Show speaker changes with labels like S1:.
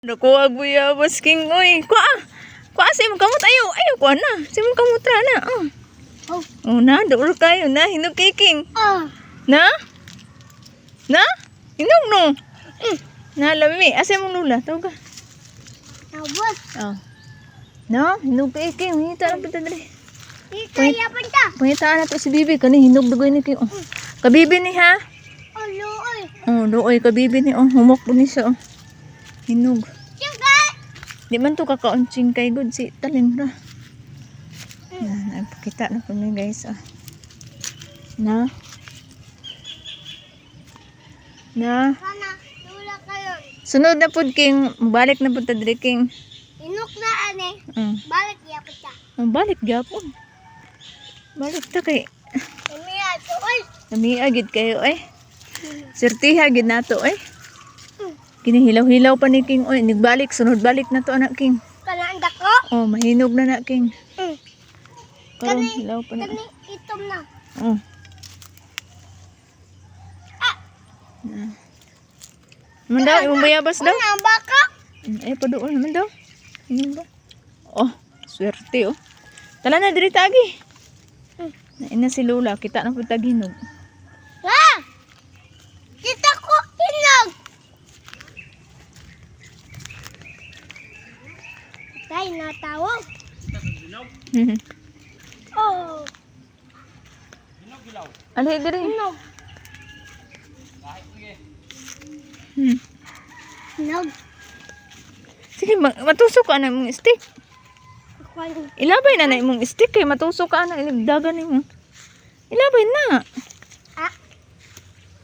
S1: Nakuha buya basking oy. Kuha sa imong kamot ayo. Ayo kuha na. Sa imong kamot ra na. Oh na, dool kayo na hinog kiking. Na? Na? Hinog no. Na lami, asa imong lula to ka.
S2: Abot.
S1: Oh. No, hinog kiking, hita na pita diri.
S2: Kaya pa ta.
S1: Pangita na to si Bibi kani hinog dugoy ni king. Oh. Kabibi ni ha?
S2: Looy.
S1: Oh, looy kabibi ni oh, humok po ni siya oh. Hinog.
S2: Siyempre.
S1: Di man to kakaunching kay good si talin ra. Yan, nagpakita na po niya guys. Ah. Na?
S2: Sana, lula kayo.
S1: Sunod na po king, balik na po ta diri king.
S2: Inok na ane. Balik ya pa ta.
S1: Balik gyapon. Balik ta kay.
S2: Umiya to oy.
S1: Namiagid kayo ay. Sertiha gid nato ay. Kinihilaw-hilaw pa ni king oy, nagbalik sunod balik na to anak king.
S2: Kanaan dako.
S1: Oh, mahinog na na king. Karon
S2: Kani,
S1: hilaw pa na.
S2: kani itom na.
S1: Oh. Mandaw, imong bayabas daw.
S2: Una baka.
S1: Ay, padoon naman daw. Inom ba? Oh, swerte oh. Tala na, diri tagi. Naina si Lola, kita na po taginog.
S2: Ha! Kita ko inog. Tay natawag. Oh.
S1: Ali, diri.
S2: Inog. Inog.
S1: Sige, matusok ka na mong stick.
S2: Kwan.
S1: Ilabay na na imong stick kay matusok ka na iligdagan nimo. Ilabay na.